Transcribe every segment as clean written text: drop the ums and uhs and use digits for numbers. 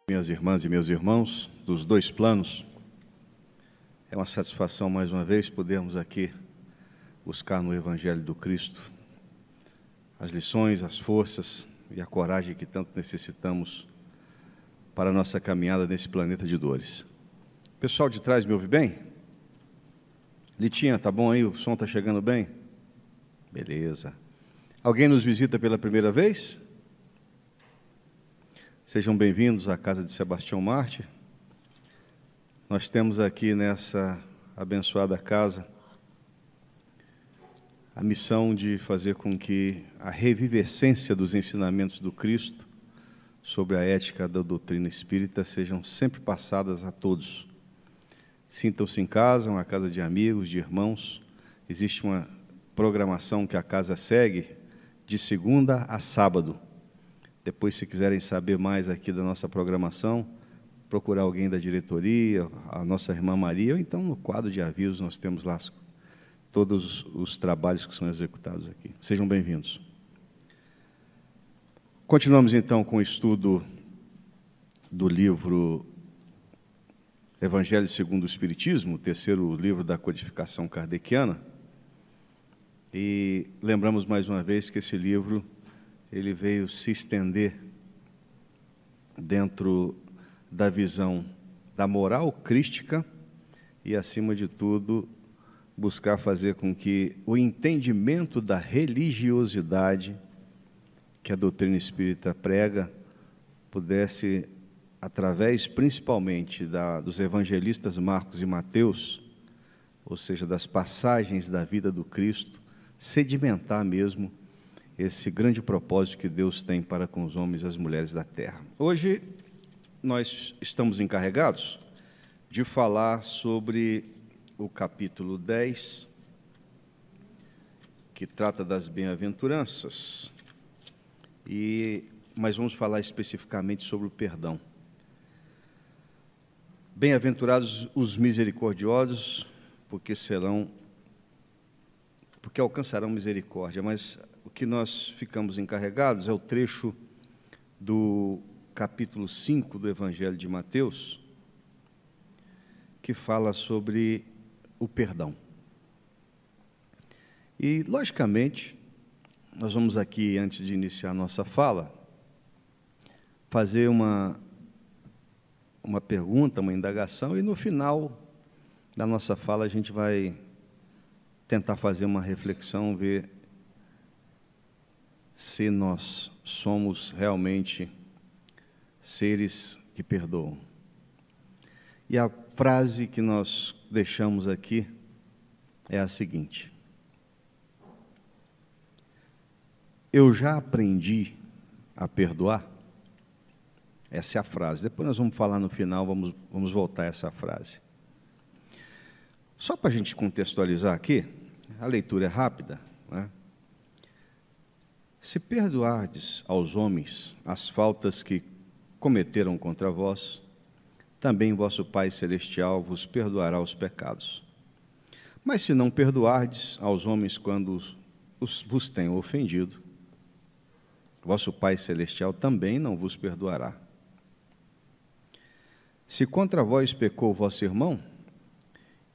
Minhas irmãs e meus irmãos, dos dois planos, é uma satisfação mais uma vez podermos aqui buscar no Evangelho do Cristo as lições, as forças e a coragem que tanto necessitamos para a nossa caminhada nesse planeta de dores. Pessoal de trás, me ouve bem? Litinha, tá bom aí? O som tá chegando bem? Beleza. Alguém nos visita pela primeira vez? Sejam bem-vindos à casa de Sebastião Marte. Nós temos aqui nessa abençoada casa a missão de fazer com que a revivescência dos ensinamentos do Cristo sobre a ética da doutrina espírita sejam sempre passadas a todos. Sintam-se em casa, uma casa de amigos, de irmãos. Existe uma programação que a casa segue de segunda a sábado. Depois, se quiserem saber mais aqui da nossa programação, procurar alguém da diretoria, a nossa irmã Maria, ou então no quadro de avisos nós temos lá todos os trabalhos que são executados aqui. Sejam bem-vindos. Continuamos então com o estudo do livro Evangelho segundo o Espiritismo, o terceiro livro da codificação kardeciana. E lembramos mais uma vez que esse livro ele veio se estender dentro da visão da moral crística e, acima de tudo, buscar fazer com que o entendimento da religiosidade que a doutrina espírita prega pudesse, através principalmente dos evangelistas Marcos e Mateus, ou seja, das passagens da vida do Cristo, sedimentar mesmo esse grande propósito que Deus tem para com os homens e as mulheres da terra. Hoje nós estamos encarregados de falar sobre o capítulo 10, que trata das bem-aventuranças, mas vamos falar especificamente sobre o perdão. Bem-aventurados os misericordiosos, porque alcançarão misericórdia, mas o que nós ficamos encarregados é o trecho do capítulo 5 do Evangelho de Mateus, que fala sobre o perdão. E, logicamente, nós vamos aqui, antes de iniciar a nossa fala, fazer uma pergunta, uma indagação, e no final da nossa fala a gente vai tentar fazer uma reflexão, ver se nós somos realmente seres que perdoam. E a frase que nós deixamos aqui é a seguinte: eu já aprendi a perdoar. Essa é a frase. Depois nós vamos falar no final, vamos voltar a essa frase. Só para a gente contextualizar aqui, a leitura é rápida, né? Se perdoardes aos homens as faltas que cometeram contra vós, também vosso Pai Celestial vos perdoará os pecados. Mas se não perdoardes aos homens quando vos tenham ofendido, vosso Pai Celestial também não vos perdoará. Se contra vós pecou vosso irmão,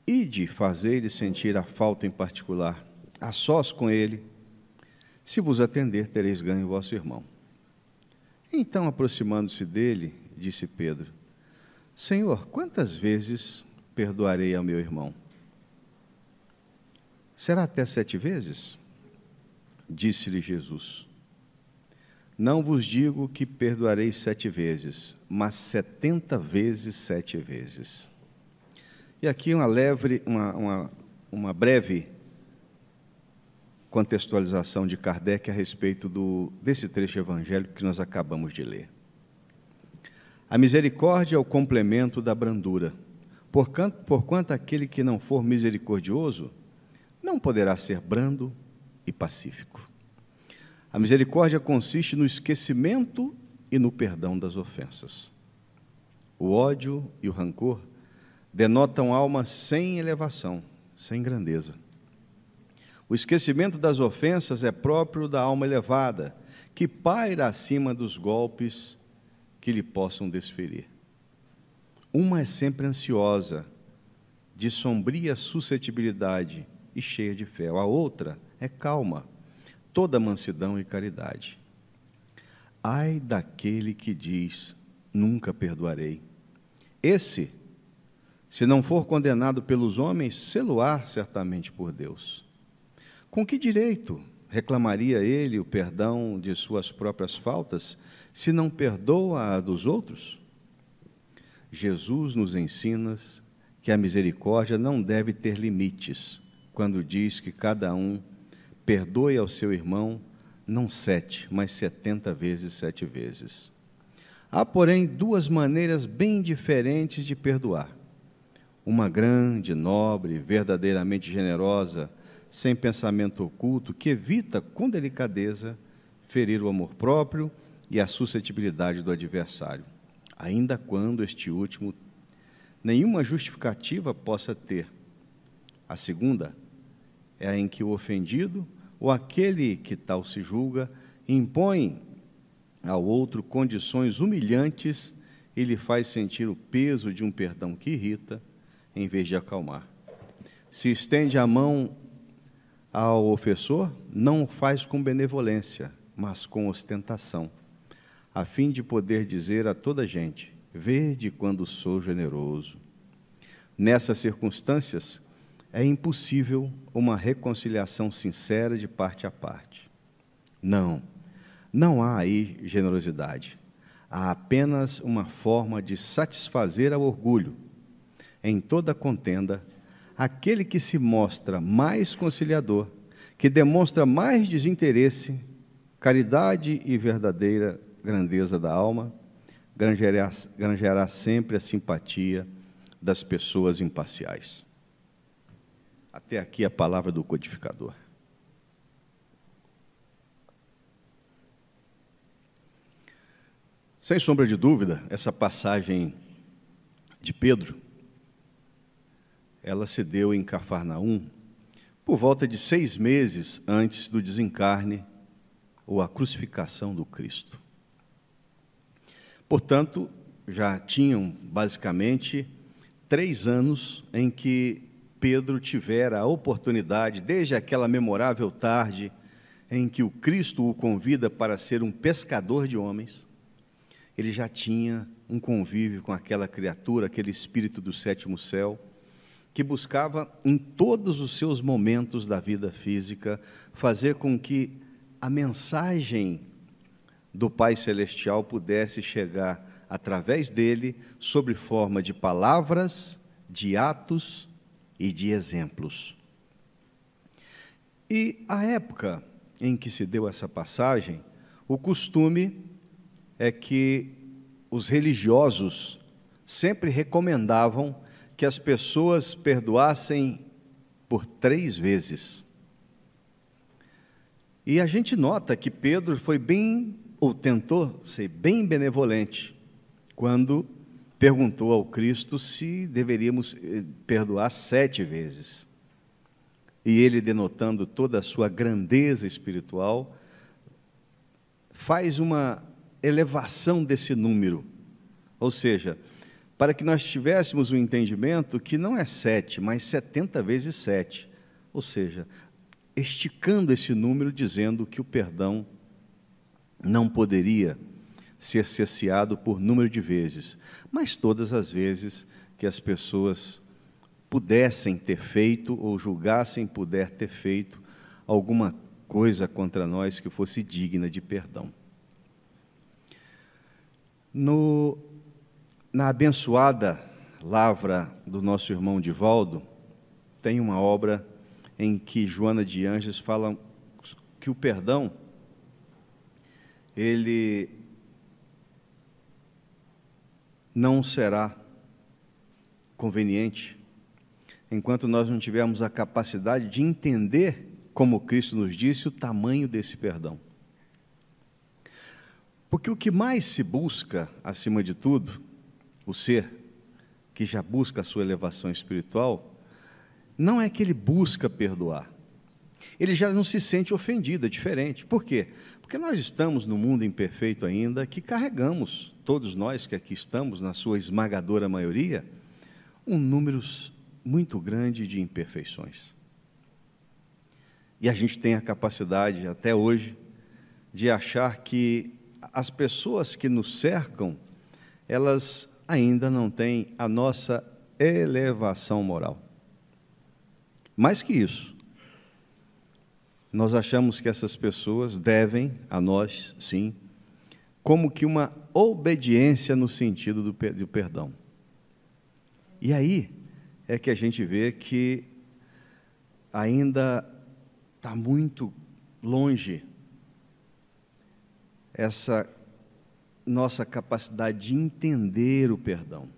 ide fazer-lhe sentir a falta em particular, a sós com ele. Se vos atender, tereis ganho vosso irmão. Então, aproximando-se dele, disse Pedro: Senhor, quantas vezes perdoarei ao meu irmão? Será até 7 vezes? Disse-lhe Jesus: não vos digo que perdoarei 7 vezes, mas 70 vezes 7 vezes. E aqui uma breve contextualização de Kardec a respeito desse trecho evangélico que nós acabamos de ler. A misericórdia é o complemento da brandura, porquanto aquele que não for misericordioso não poderá ser brando e pacífico. A misericórdia consiste no esquecimento e no perdão das ofensas. O ódio e o rancor denotam alma sem elevação, sem grandeza. O esquecimento das ofensas é próprio da alma elevada, que paira acima dos golpes que lhe possam desferir. Uma é sempre ansiosa, de sombria suscetibilidade e cheia de fé. A outra é calma, toda mansidão e caridade. Ai daquele que diz, nunca perdoarei. Esse, se não for condenado pelos homens, sê-lo-á certamente por Deus. Com que direito reclamaria ele o perdão de suas próprias faltas, se não perdoa a dos outros? Jesus nos ensina que a misericórdia não deve ter limites, quando diz que cada um perdoe ao seu irmão, não 7, mas 70 vezes 7 vezes. Há, porém, duas maneiras bem diferentes de perdoar. Uma grande, nobre, verdadeiramente generosa, sem pensamento oculto, que evita, com delicadeza, ferir o amor próprio e a suscetibilidade do adversário, ainda quando este último nenhuma justificativa possa ter. A segunda é a em que o ofendido, ou aquele que tal se julga, impõe ao outro condições humilhantes e lhe faz sentir o peso de um perdão que irrita, em vez de acalmar. Se estende a mão ao ofensor, não o faz com benevolência, mas com ostentação, a fim de poder dizer a toda a gente, vede quando sou generoso. Nessas circunstâncias, é impossível uma reconciliação sincera de parte a parte. Não há aí generosidade. Há apenas uma forma de satisfazer ao orgulho. Em toda contenda, aquele que se mostra mais conciliador, que demonstra mais desinteresse, caridade e verdadeira grandeza da alma, granjeará sempre a simpatia das pessoas imparciais. Até aqui a palavra do codificador. Sem sombra de dúvida, essa passagem de Pedro, ela se deu em Cafarnaum por volta de 6 meses antes do desencarne ou a crucificação do Cristo. Portanto, já tinham basicamente 3 anos em que Pedro tivera a oportunidade, desde aquela memorável tarde em que o Cristo o convida para ser um pescador de homens, ele já tinha um convívio com aquela criatura, aquele espírito do 7º céu, que buscava em todos os seus momentos da vida física fazer com que a mensagem do Pai Celestial pudesse chegar através dele, sob forma de palavras, de atos e de exemplos. E a época em que se deu essa passagem, o costume é que os religiosos sempre recomendavam que as pessoas perdoassem por 3 vezes. E a gente nota que Pedro foi bem, ou tentou ser bem benevolente, quando perguntou ao Cristo se deveríamos perdoar 7 vezes. E ele, denotando toda a sua grandeza espiritual, faz uma elevação desse número, ou seja, para que nós tivéssemos um entendimento que não é 7, mas 70 vezes 7, ou seja, esticando esse número, dizendo que o perdão não poderia ser cesseado por número de vezes, mas todas as vezes que as pessoas pudessem ter feito ou julgassem puder ter feito alguma coisa contra nós que fosse digna de perdão. Na abençoada lavra do nosso irmão Divaldo, tem uma obra em que Joana de Ângeles fala que o perdão, ele não será conveniente enquanto nós não tivermos a capacidade de entender, como Cristo nos disse, o tamanho desse perdão. Porque o que mais se busca, acima de tudo, o ser que já busca a sua elevação espiritual, não é que ele busca perdoar, ele já não se sente ofendido, é diferente. Por quê? Porque nós estamos no mundo imperfeito ainda, que carregamos, todos nós que aqui estamos, na sua esmagadora maioria, um número muito grande de imperfeições. E a gente tem a capacidade, até hoje, de achar que as pessoas que nos cercam, elas ainda não têm a nossa elevação moral. Mais que isso, nós achamos que essas pessoas devem a nós, sim, como que uma obediência no sentido do perdão. E aí é que a gente vê que ainda está muito longe essa nossa capacidade de entender o perdão.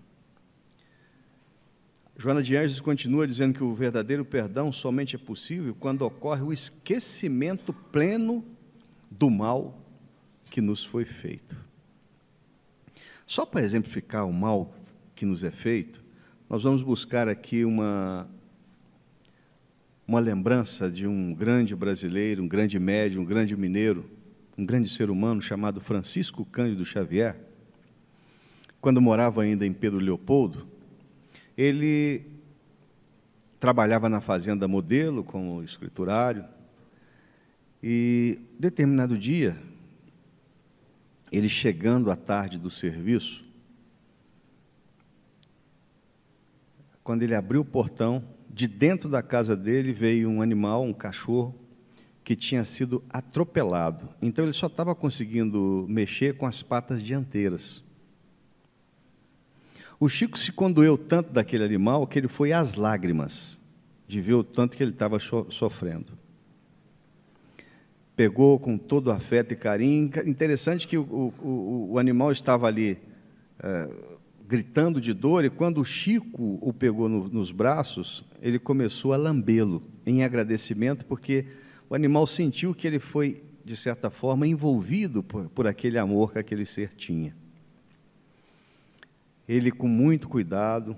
Joana de Ângeles continua dizendo que o verdadeiro perdão somente é possível quando ocorre o esquecimento pleno do mal que nos foi feito. Só para exemplificar o mal que nos é feito, nós vamos buscar aqui uma lembrança de um grande brasileiro, um grande médium, um grande mineiro, um grande ser humano chamado Francisco Cândido Xavier. Quando morava ainda em Pedro Leopoldo, ele trabalhava na fazenda Modelo como escriturário e, determinado dia, ele chegando à tarde do serviço, quando ele abriu o portão, de dentro da casa dele veio um animal, um cachorro, que tinha sido atropelado. Então ele só estava conseguindo mexer com as patas dianteiras. O Chico se condoeu tanto daquele animal que ele foi às lágrimas, de ver o tanto que ele estava sofrendo. Pegou com todo afeto e carinho. Interessante que o animal estava ali gritando de dor, e quando o Chico o pegou nos braços, ele começou a lambê-lo em agradecimento, porque o animal sentiu que ele foi, de certa forma, envolvido por aquele amor que aquele ser tinha. Ele, com muito cuidado,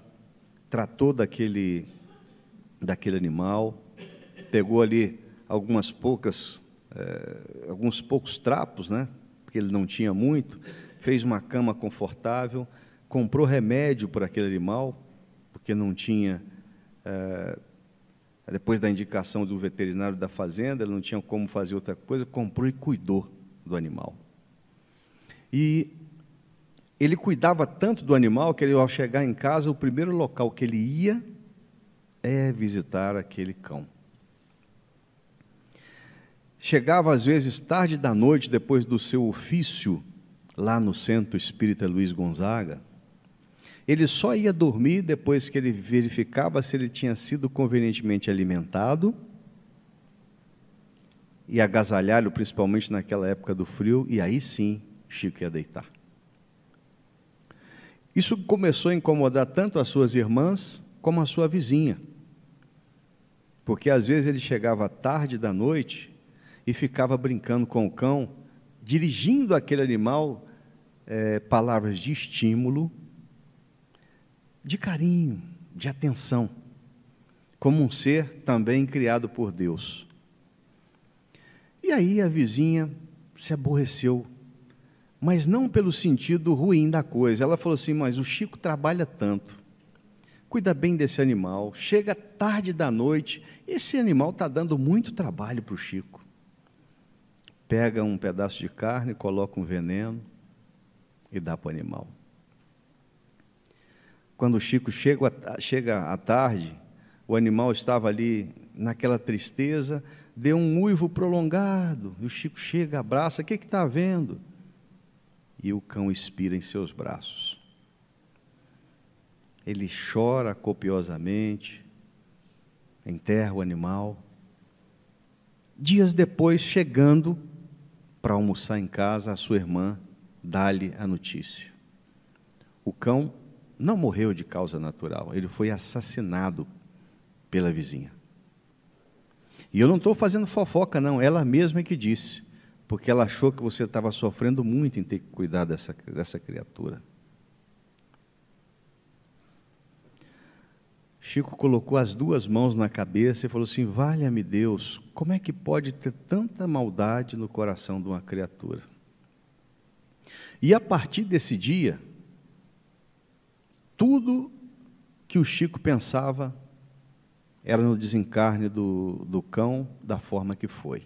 tratou daquele animal, pegou ali alguns poucos trapos, né, porque ele não tinha muito, fez uma cama confortável, comprou remédio para aquele animal, porque não tinha, depois da indicação do veterinário da fazenda, ele não tinha como fazer outra coisa, comprou e cuidou do animal. E ele cuidava tanto do animal que ele, ao chegar em casa, o primeiro local que ele ia é visitar aquele cão. Chegava, às vezes, tarde da noite, depois do seu ofício, lá no Centro Espírita Luiz Gonzaga. Ele só ia dormir depois que ele verificava se ele tinha sido convenientemente alimentado e agasalhado, principalmente naquela época do frio, e aí sim, Chico ia deitar. Isso começou a incomodar tanto as suas irmãs como a sua vizinha, porque às vezes ele chegava tarde da noite e ficava brincando com o cão, dirigindo àquele animal palavras de estímulo, de carinho, de atenção, como um ser também criado por Deus. E aí a vizinha se aborreceu, mas não pelo sentido ruim da coisa. Ela falou assim: mas o Chico trabalha tanto, cuida bem desse animal, chega tarde da noite, esse animal está dando muito trabalho para o Chico. Pega um pedaço de carne, coloca um veneno e dá para o animal. Quando o Chico chega à tarde, o animal estava ali naquela tristeza, deu um uivo prolongado, e o Chico chega, abraça: o que está havendo? E o cão expira em seus braços. Ele chora copiosamente, enterra o animal. Dias depois, chegando para almoçar em casa, a sua irmã dá-lhe a notícia: o cão não morreu de causa natural, ele foi assassinado pela vizinha. E eu não estou fazendo fofoca, não, ela mesma é que disse, porque ela achou que você estava sofrendo muito em ter que cuidar dessa criatura. Chico colocou as duas mãos na cabeça e falou assim: valha-me Deus, como é que pode ter tanta maldade no coração de uma criatura? E a partir desse dia, tudo que o Chico pensava era no desencarne do cão, da forma que foi.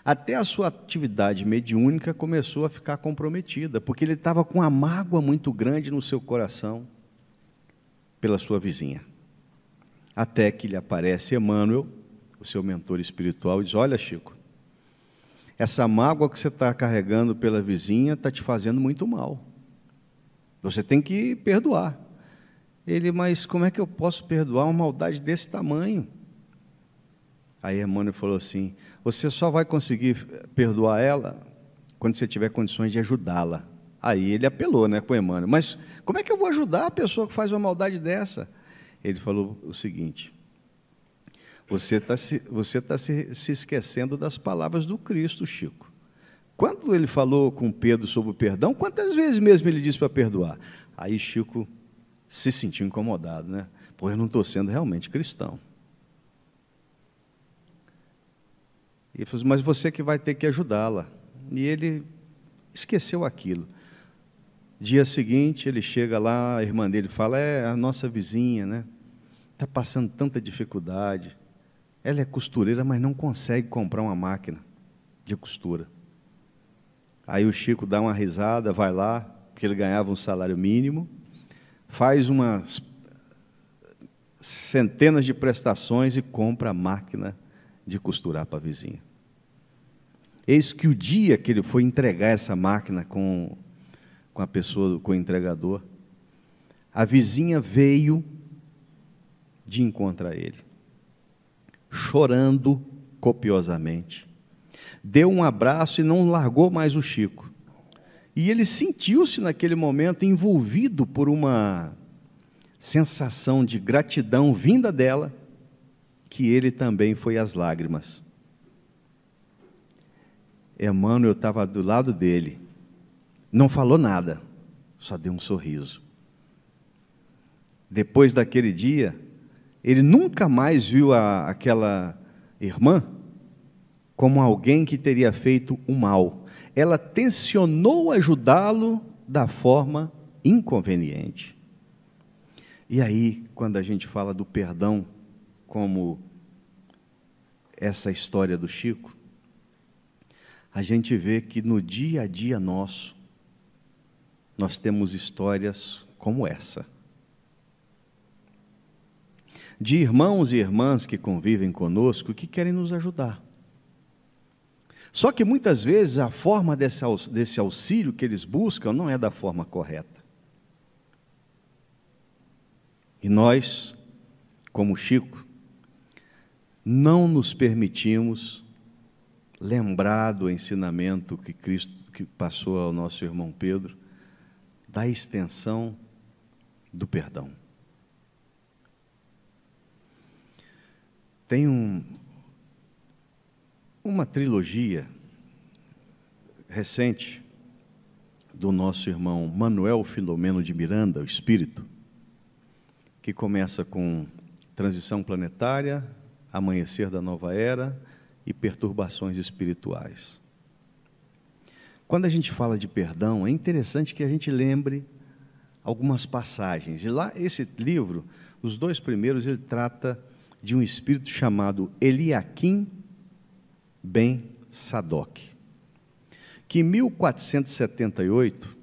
Até a sua atividade mediúnica começou a ficar comprometida, porque ele estava com uma mágoa muito grande no seu coração pela sua vizinha. Até que lhe aparece Emmanuel, o seu mentor espiritual, e diz: olha, Chico, essa mágoa que você está carregando pela vizinha está te fazendo muito mal. Você tem que perdoar. Ele: mas como é que eu posso perdoar uma maldade desse tamanho? Aí Emmanuel falou assim: você só vai conseguir perdoar ela quando você tiver condições de ajudá-la. Aí ele apelou, né, com Emmanuel: mas como é que eu vou ajudar a pessoa que faz uma maldade dessa? Ele falou o seguinte: você está se esquecendo das palavras do Cristo, Chico. Quando ele falou com Pedro sobre o perdão, quantas vezes mesmo ele disse para perdoar? Aí Chico se sentiu incomodado, né? Pô, eu não estou sendo realmente cristão. E ele falou assim: mas você que vai ter que ajudá-la. E ele esqueceu aquilo. Dia seguinte, ele chega lá, a irmã dele fala: é a nossa vizinha, né? Está passando tanta dificuldade. Ela é costureira, mas não consegue comprar uma máquina de costura. Aí o Chico dá uma risada, vai lá, porque ele ganhava um salário mínimo, faz umas centenas de prestações e compra a máquina de costurar para a vizinha. Eis que o dia que ele foi entregar essa máquina com a pessoa, com o entregador, a vizinha veio de encontro a ele, chorando copiosamente, deu um abraço e não largou mais o Chico. E ele sentiu-se naquele momento envolvido por uma sensação de gratidão vinda dela, que ele também foi às lágrimas. Emmanuel estava do lado dele, não falou nada, só deu um sorriso. Depois daquele dia, ele nunca mais viu aquela irmã como alguém que teria feito o mal. Ela tencionou ajudá-lo da forma inconveniente. E aí, quando a gente fala do perdão, como essa história do Chico, a gente vê que no dia a dia nosso, nós temos histórias como essa. De irmãos e irmãs que convivem conosco, que querem nos ajudar. Só que muitas vezes a forma desse auxílio que eles buscam não é da forma correta. E nós, como Chico, não nos permitimos lembrar do ensinamento que Cristo que passou ao nosso irmão Pedro, da extensão do perdão. Tem uma trilogia recente do nosso irmão Manuel Filomeno de Miranda, o Espírito, que começa com Transição Planetária, Amanhecer da Nova Era e Perturbações Espirituais. Quando a gente fala de perdão, é interessante que a gente lembre algumas passagens. E lá, esse livro, os dois primeiros, ele trata de um espírito chamado Eliakim Ben Sadoc, que em 1478,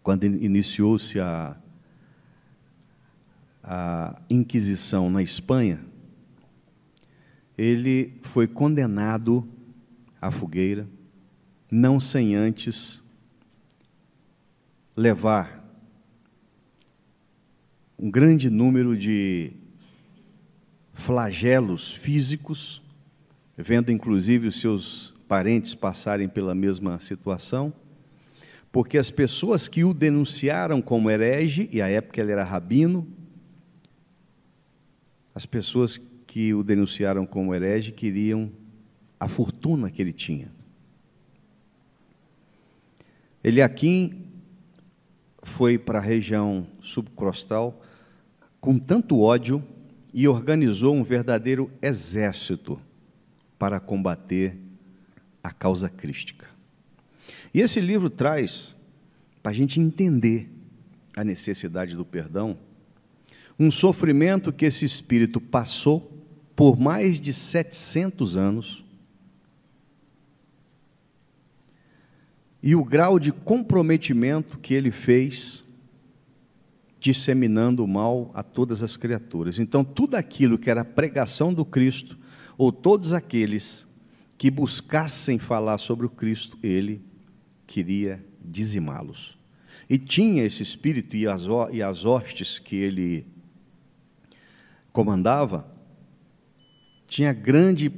quando iniciou-se a Inquisição na Espanha, ele foi condenado à fogueira, não sem antes levar um grande número de flagelos físicos, vendo inclusive os seus parentes passarem pela mesma situação, porque as pessoas que o denunciaram como herege, e à época ele era rabino, as pessoas que o denunciaram como herege queriam a fortuna que ele tinha. Eliakim foi para a região subcostal, com tanto ódio e organizou um verdadeiro exército para combater a causa crística. E esse livro traz, para a gente entender a necessidade do perdão, um sofrimento que esse espírito passou por mais de 700 anos e o grau de comprometimento que ele fez disseminando o mal a todas as criaturas. Então, tudo aquilo que era a pregação do Cristo, ou todos aqueles que buscassem falar sobre o Cristo, ele queria dizimá-los. E tinha esse espírito e as hostes que ele comandava, tinha grande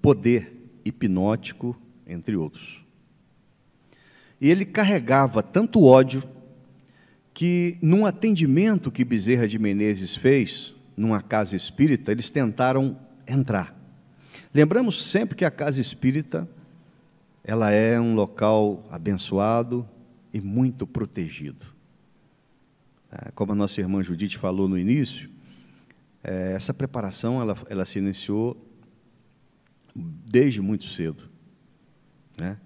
poder hipnótico, entre outros. E ele carregava tanto ódio que, num atendimento que Bezerra de Menezes fez, numa casa espírita, eles tentaram entrar. Lembramos sempre que a casa espírita, ela é um local abençoado e muito protegido. Como a nossa irmã Judite falou no início, essa preparação ela se iniciou desde muito cedo, né?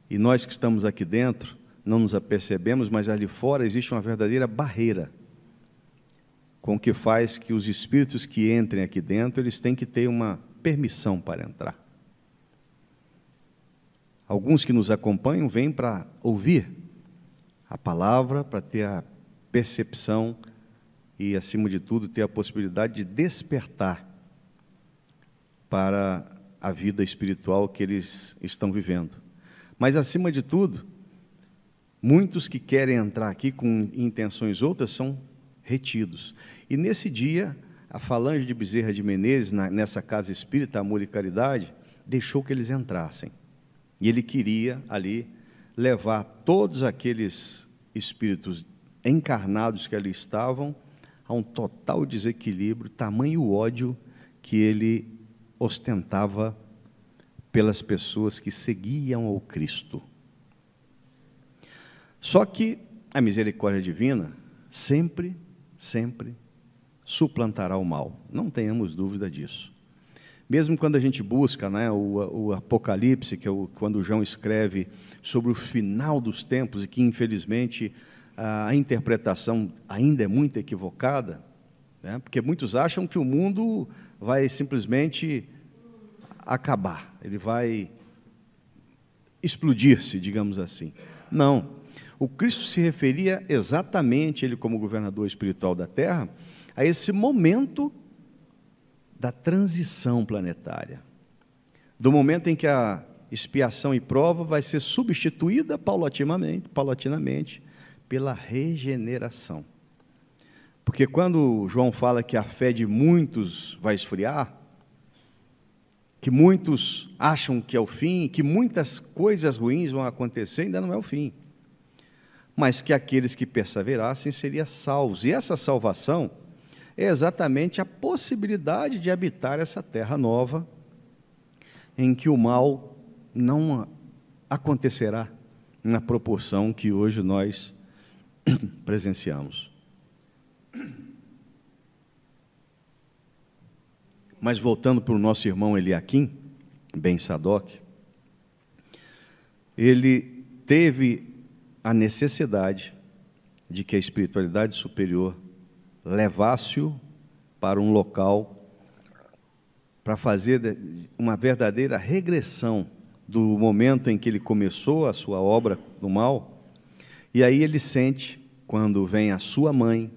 E nós que estamos aqui dentro, não nos apercebemos, mas ali fora existe uma verdadeira barreira, com o que faz que os espíritos que entrem aqui dentro, eles têm que ter uma permissão para entrar. Alguns que nos acompanham vêm para ouvir a palavra, para ter a percepção e, acima de tudo, ter a possibilidade de despertar para a vida espiritual que eles estão vivendo. Mas, acima de tudo, muitos que querem entrar aqui com intenções outras são retidos. E nesse dia, a falange de Bezerra de Menezes, nessa casa espírita, Amor e Caridade, deixou que eles entrassem. E ele queria ali levar todos aqueles espíritos encarnados que ali estavam a um total desequilíbrio, tamanho ódio que ele ostentava pelas pessoas que seguiam ao Cristo. Só que a misericórdia divina sempre suplantará o mal, não tenhamos dúvida disso. Mesmo quando a gente busca, né, o Apocalipse, que é quando João escreve sobre o final dos tempos, e que infelizmente a interpretação ainda é muito equivocada, né, porque muitos acham que o mundo vai simplesmente acabar, ele vai explodir-se, digamos assim. Não, o Cristo se referia exatamente, ele como governador espiritual da Terra, a esse momento da transição planetária, do momento em que a expiação e prova vai ser substituída paulatinamente pela regeneração. Porque quando João fala que a fé de muitos vai esfriar, que muitos acham que é o fim, que muitas coisas ruins vão acontecer, ainda não é o fim. Mas que aqueles que perseverassem seriam salvos. E essa salvação é exatamente a possibilidade de habitar essa terra nova, em que o mal não acontecerá na proporção que hoje nós presenciamos. Mas voltando para o nosso irmão Eliakim, Ben Sadoc, ele teve a necessidade de que a espiritualidade superior levasse-o para um local para fazer uma verdadeira regressão do momento em que ele começou a sua obra do mal, e aí ele sente, quando vem a sua mãe,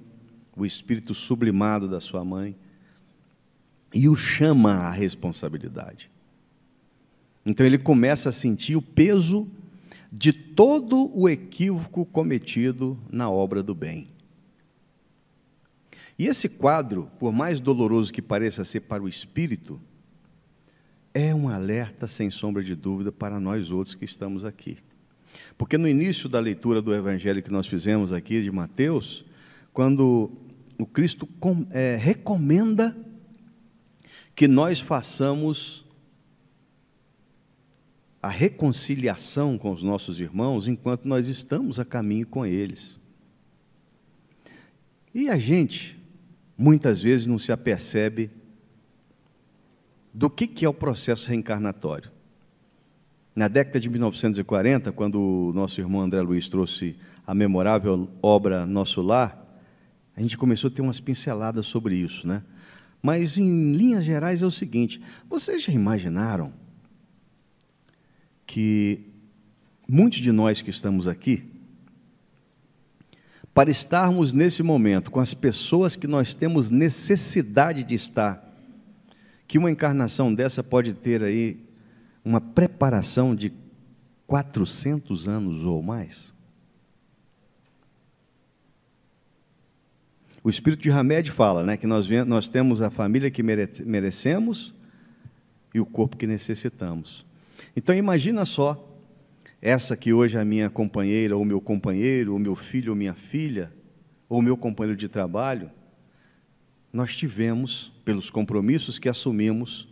o espírito sublimado da sua mãe, e o chama à responsabilidade. Então ele começa a sentir o peso de todo o equívoco cometido na obra do bem. E esse quadro, por mais doloroso que pareça ser para o espírito, é um alerta, sem sombra de dúvida, para nós outros que estamos aqui. Porque no início da leitura do evangelho que nós fizemos aqui, de Mateus, quando o Cristo recomenda que nós façamos a reconciliação com os nossos irmãos enquanto nós estamos a caminho com eles. E a gente, muitas vezes não se apercebe do que é o processo reencarnatório. Na década de 1940, quando o nosso irmão André Luiz trouxe a memorável obra Nosso Lar, a gente começou a ter umas pinceladas sobre isso, né? Mas, em linhas gerais, é o seguinte: vocês já imaginaram que muitos de nós que estamos aqui, para estarmos nesse momento com as pessoas que nós temos necessidade de estar, que uma encarnação dessa pode ter aí uma preparação de 400 anos ou mais? O Espírito de Hamed fala, né, que nós temos a família que merecemos e o corpo que necessitamos. Então, imagina só, essa que hoje é a minha companheira, ou meu companheiro, ou meu filho, ou minha filha, ou meu companheiro de trabalho, nós tivemos, pelos compromissos que assumimos,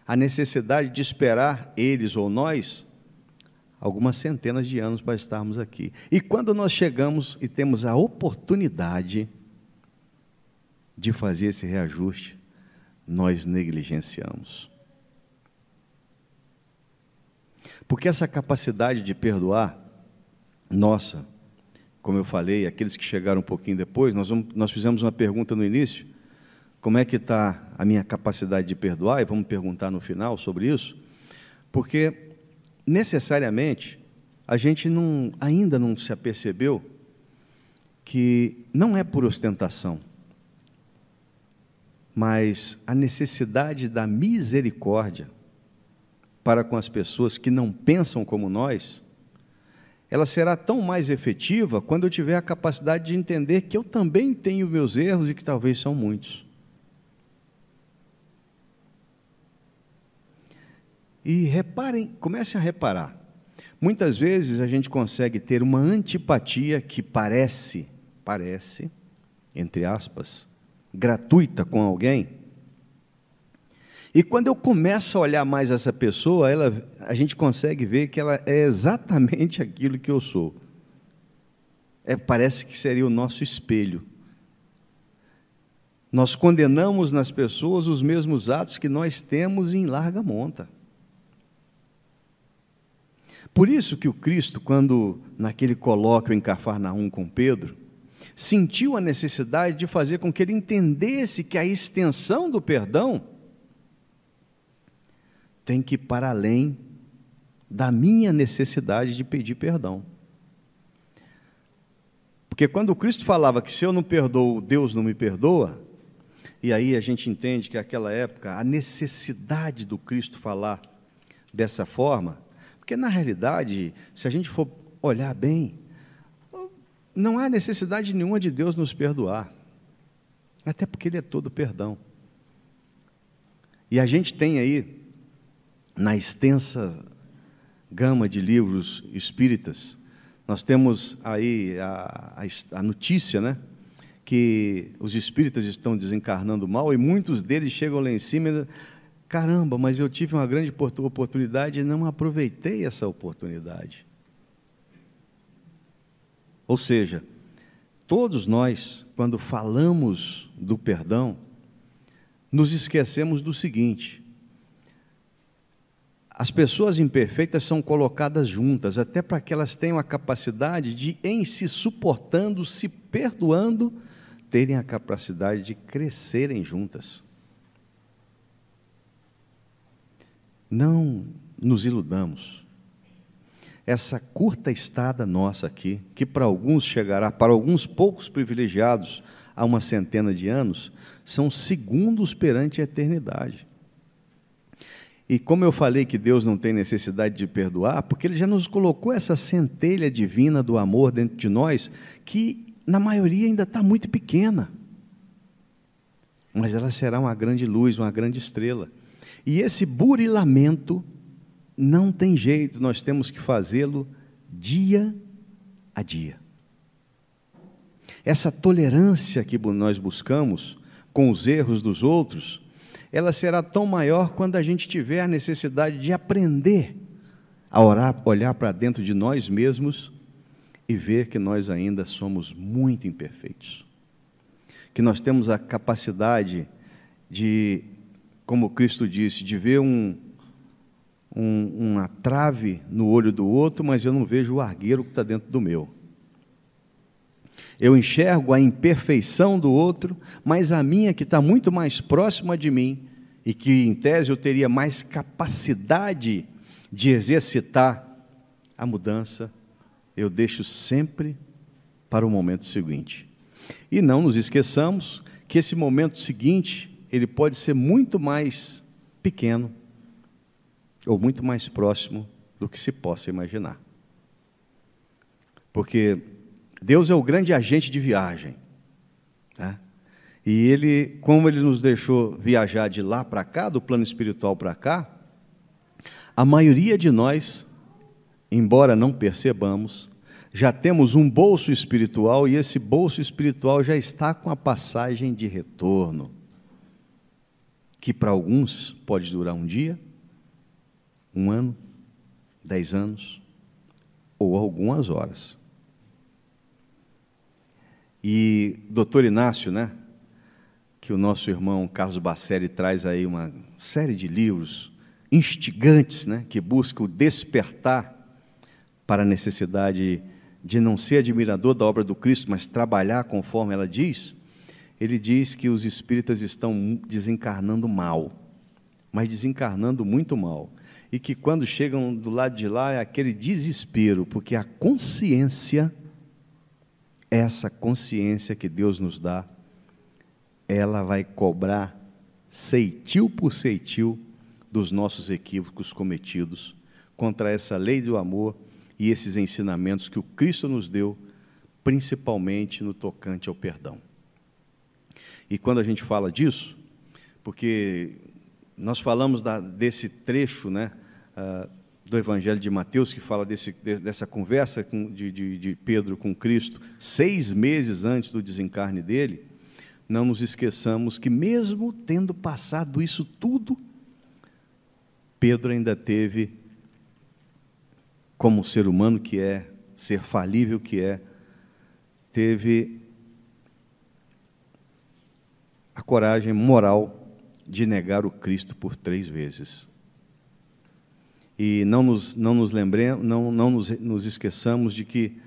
a necessidade de esperar eles ou nós algumas centenas de anos para estarmos aqui. E quando nós chegamos e temos a oportunidade de fazer esse reajuste, nós negligenciamos. Porque essa capacidade de perdoar, nossa, como eu falei, aqueles que chegaram um pouquinho depois, nós fizemos uma pergunta no início: como é que está a minha capacidade de perdoar? E vamos perguntar no final sobre isso, porque necessariamente a gente ainda não se apercebeu que não é por ostentação, mas a necessidade da misericórdia para com as pessoas que não pensam como nós, ela será tão mais efetiva quando eu tiver a capacidade de entender que eu também tenho meus erros e que talvez são muitos. E reparem, comecem a reparar, muitas vezes a gente consegue ter uma antipatia que parece, entre aspas, gratuita com alguém, e quando eu começo a olhar mais essa pessoa, a gente consegue ver que ela é exatamente aquilo que eu sou. Parece que seria o nosso espelho. Nós condenamos nas pessoas os mesmos atos que nós temos em larga monta. Por isso que o Cristo, quando naquele colóquio em Cafarnaum com Pedro, sentiu a necessidade de fazer com que ele entendesse que a extensão do perdão tem que ir para além da minha necessidade de pedir perdão. Porque quando o Cristo falava que se eu não perdoo, Deus não me perdoa, e aí a gente entende que naquela época a necessidade do Cristo falar dessa forma, porque na realidade, se a gente for olhar bem, não há necessidade nenhuma de Deus nos perdoar, até porque Ele é todo perdão. E a gente tem aí, na extensa gama de livros espíritas, nós temos aí a notícia, né, que os espíritas estão desencarnando mal, e muitos deles chegam lá em cima e dizem: caramba, mas eu tive uma grande oportunidade e não aproveitei essa oportunidade. Ou seja, todos nós, quando falamos do perdão, nos esquecemos do seguinte: as pessoas imperfeitas são colocadas juntas, até para que elas tenham a capacidade de, em se suportando, se perdoando, terem a capacidade de crescerem juntas. Não nos iludamos. Essa curta estada nossa aqui, que para alguns chegará, para alguns poucos privilegiados, a uma centena de anos, são segundos perante a eternidade. E como eu falei que Deus não tem necessidade de perdoar, porque Ele já nos colocou essa centelha divina do amor dentro de nós, que na maioria ainda está muito pequena, mas ela será uma grande luz, uma grande estrela. E esse burilamento não tem jeito, nós temos que fazê-lo dia a dia. Essa tolerância que nós buscamos com os erros dos outros, ela será tão maior quando a gente tiver a necessidade de aprender a olhar para dentro de nós mesmos e ver que nós ainda somos muito imperfeitos, que nós temos a capacidade de, como Cristo disse, de ver uma trave no olho do outro, mas eu não vejo o argueiro que está dentro do meu. Eu enxergo a imperfeição do outro, mas a minha, que está muito mais próxima de mim, e que, em tese, eu teria mais capacidade de exercitar a mudança, eu deixo sempre para o momento seguinte. E não nos esqueçamos que esse momento seguinte, ele pode ser muito mais pequeno, ou muito mais próximo do que se possa imaginar. Porque Deus é o grande agente de viagem, né? E Ele, como Ele nos deixou viajar de lá para cá, do plano espiritual para cá, a maioria de nós, embora não percebamos, já temos um bolso espiritual, e esse bolso espiritual já está com a passagem de retorno, que para alguns pode durar um dia, 1 ano, 10 anos, ou algumas horas. E Dr. Inácio, né, que o nosso irmão Carlos Bacelli traz aí uma série de livros instigantes, né, que buscam despertar para a necessidade de não ser admirador da obra do Cristo, mas trabalhar conforme ela diz. Ele diz que os espíritas estão desencarnando mal, mas desencarnando muito mal, e que quando chegam do lado de lá é aquele desespero, porque a consciência, essa consciência que Deus nos dá, ela vai cobrar ceitil por ceitil dos nossos equívocos cometidos contra essa lei do amor e esses ensinamentos que o Cristo nos deu, principalmente no tocante ao perdão. E quando a gente fala disso, porque nós falamos desse trecho, né, do Evangelho de Mateus, que fala dessa conversa de Pedro com Cristo, 6 meses antes do desencarne dele, não nos esqueçamos que, mesmo tendo passado isso tudo, Pedro ainda teve, como ser humano que é, ser falível que é, teve a coragem moral de negar o Cristo por 3 vezes. E não nos esqueçamos de que,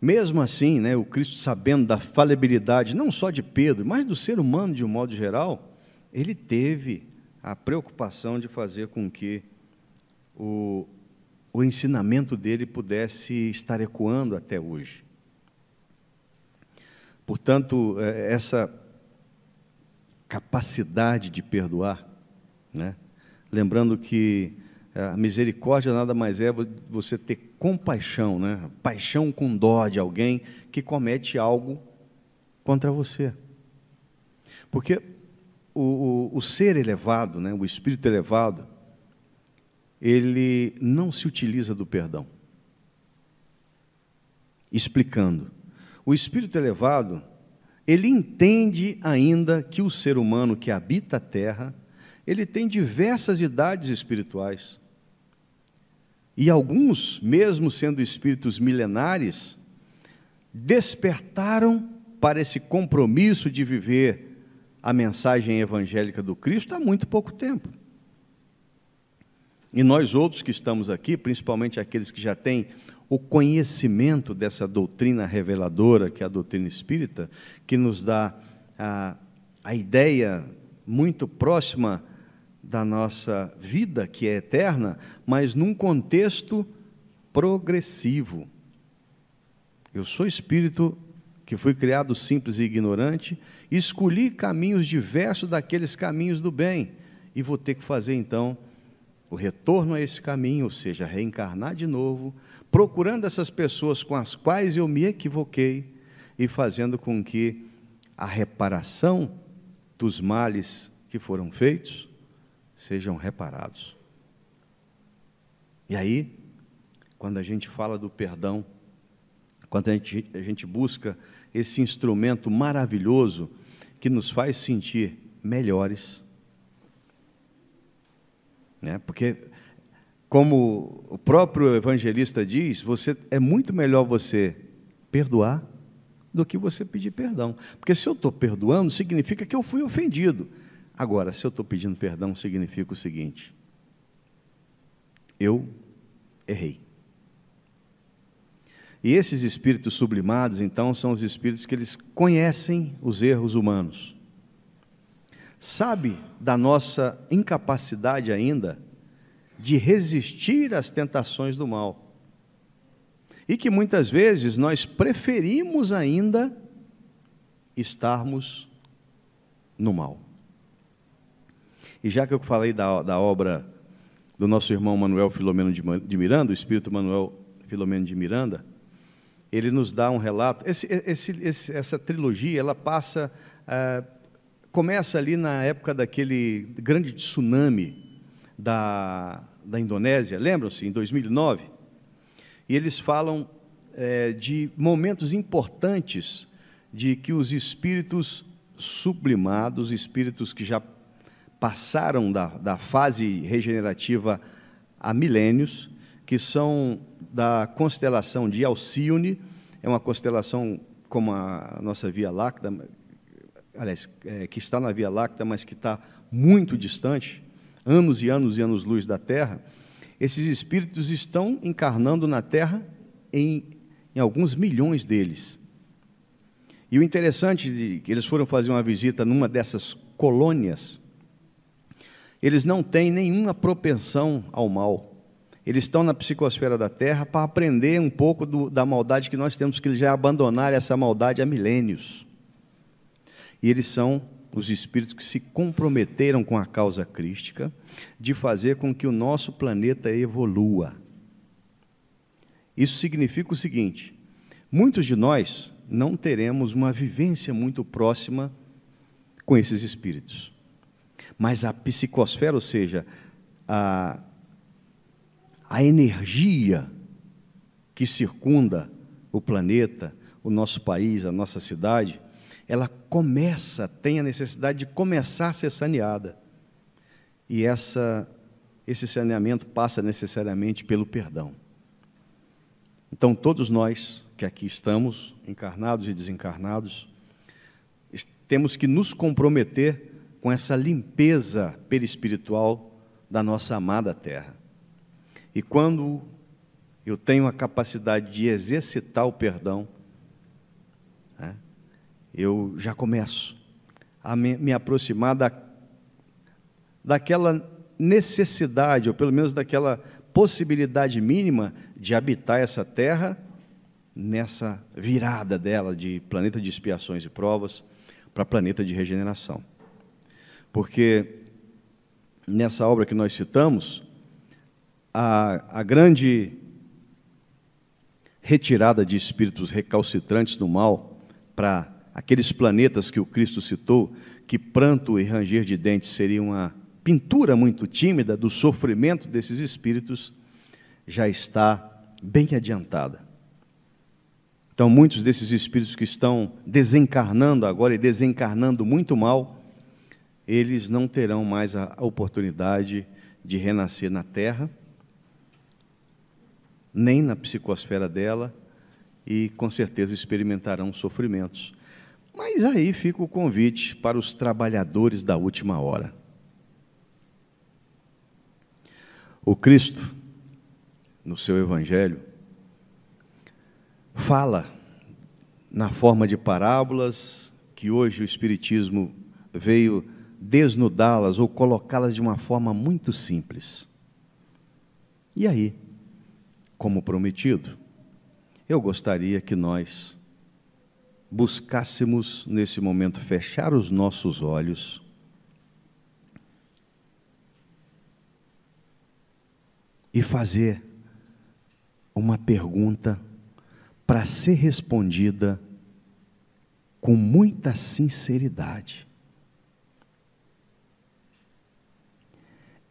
mesmo assim, né, o Cristo, sabendo da falibilidade, não só de Pedro, mas do ser humano de um modo geral, ele teve a preocupação de fazer com que o ensinamento dele pudesse estar ecoando até hoje. Portanto, essa capacidade de perdoar, né? Lembrando que a misericórdia nada mais é você ter compaixão, né? Paixão com dó de alguém que comete algo contra você. Porque o ser elevado, né? O espírito elevado, ele não se utiliza do perdão. Explicando, o espírito elevado, ele entende ainda que o ser humano que habita a terra, ele tem diversas idades espirituais. E alguns, mesmo sendo espíritos milenares, despertaram para esse compromisso de viver a mensagem evangélica do Cristo há muito pouco tempo. E nós outros que estamos aqui, principalmente aqueles que já têm o conhecimento dessa doutrina reveladora, que é a doutrina espírita, que nos dá a ideia muito próxima da nossa vida, que é eterna, mas num contexto progressivo. Eu sou espírito que fui criado simples e ignorante, e escolhi caminhos diversos daqueles caminhos do bem, e vou ter que fazer, então, o retorno a esse caminho, ou seja, reencarnar de novo, procurando essas pessoas com as quais eu me equivoquei, e fazendo com que a reparação dos males que foram feitos sejam reparados. E aí, quando a gente fala do perdão, quando a gente busca esse instrumento maravilhoso que nos faz sentir melhores, né? Porque, como o próprio evangelista diz, é muito melhor você perdoar do que você pedir perdão. Porque se eu estou perdoando, significa que eu fui ofendido. Agora, se eu estou pedindo perdão, significa o seguinte: eu errei. E esses espíritos sublimados, então, são os espíritos que eles conhecem os erros humanos. Sabe da nossa incapacidade ainda de resistir às tentações do mal. E que muitas vezes nós preferimos ainda estarmos no mal. E já que eu falei da obra do nosso irmão Manuel Filomeno de Miranda, o espírito Manuel Filomeno de Miranda, ele nos dá um relato. Essa trilogia, ela começa ali na época daquele grande tsunami da Indonésia, lembram-se, em 2009? E eles falam de momentos importantes de que os espíritos sublimados, espíritos que já passaram da fase regenerativa há milênios, que são da constelação de Alcíone, é uma constelação como a nossa Via Láctea, aliás, que está na Via Láctea, mas que está muito distante, anos e anos e anos-luz da Terra. Esses espíritos estão encarnando na Terra em alguns milhões deles. E o interessante de que eles foram fazer uma visita numa dessas colônias, eles não têm nenhuma propensão ao mal. Eles estão na psicosfera da Terra para aprender um pouco da maldade que nós temos, que eles já abandonaram essa maldade há milênios. E eles são os espíritos que se comprometeram com a causa crística de fazer com que o nosso planeta evolua. Isso significa o seguinte: muitos de nós não teremos uma vivência muito próxima com esses espíritos. Mas a psicosfera, ou seja, a energia que circunda o planeta, o nosso país, a nossa cidade, ela tem a necessidade de começar a ser saneada. E esse saneamento passa necessariamente pelo perdão. Então, todos nós que aqui estamos, encarnados e desencarnados, temos que nos comprometer com essa limpeza perispiritual da nossa amada Terra. E quando eu tenho a capacidade de exercitar o perdão, eu já começo a me aproximar daquela necessidade, ou pelo menos daquela possibilidade mínima de habitar essa Terra, nessa virada dela de planeta de expiações e provas para planeta de regeneração. Porque nessa obra que nós citamos, a grande retirada de espíritos recalcitrantes do mal para aqueles planetas que o Cristo citou, que pranto e ranger de dentes seria uma pintura muito tímida do sofrimento desses espíritos, já está bem adiantada. Então, muitos desses espíritos que estão desencarnando agora e desencarnando muito mal, eles não terão mais a oportunidade de renascer na Terra, nem na psicosfera dela, e com certeza experimentarão sofrimentos. Mas aí fica o convite para os trabalhadores da última hora. O Cristo, no seu Evangelho, fala na forma de parábolas, que hoje o Espiritismo veio desnudá-las ou colocá-las de uma forma muito simples. E aí, como prometido, eu gostaria que nós buscássemos nesse momento fechar os nossos olhos e fazer uma pergunta para ser respondida com muita sinceridade.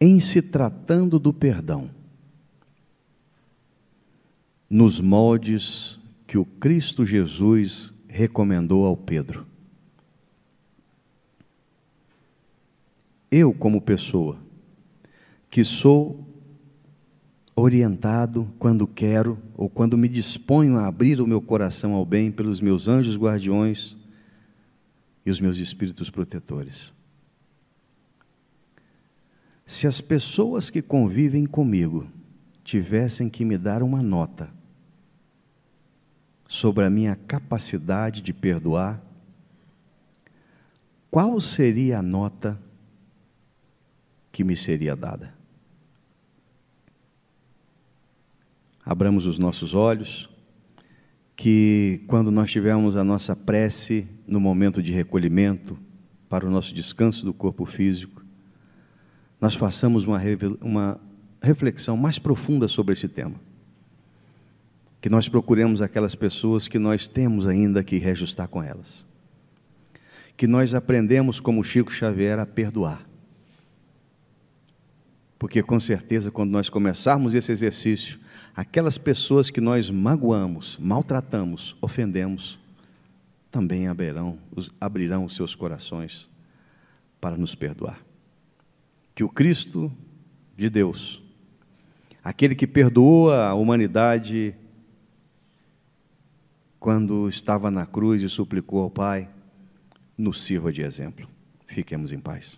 Em se tratando do perdão, nos moldes que o Cristo Jesus recomendou ao Pedro, eu, como pessoa que sou orientado quando quero ou quando me disponho a abrir o meu coração ao bem pelos meus anjos guardiões e os meus espíritos protetores. Se as pessoas que convivem comigo tivessem que me dar uma nota sobre a minha capacidade de perdoar, qual seria a nota que me seria dada? Abramos os nossos olhos, que quando nós tivermos a nossa prece no momento de recolhimento, para o nosso descanso do corpo físico, nós façamos uma reflexão mais profunda sobre esse tema. Que nós procuremos aquelas pessoas que nós temos ainda que reajustar com elas. Que nós aprendemos, como Chico Xavier, a perdoar. Porque com certeza, quando nós começarmos esse exercício, aquelas pessoas que nós magoamos, maltratamos, ofendemos, também abrirão os seus corações para nos perdoar. Que o Cristo de Deus, aquele que perdoou a humanidade quando estava na cruz e suplicou ao Pai, nos sirva de exemplo. Fiquemos em paz.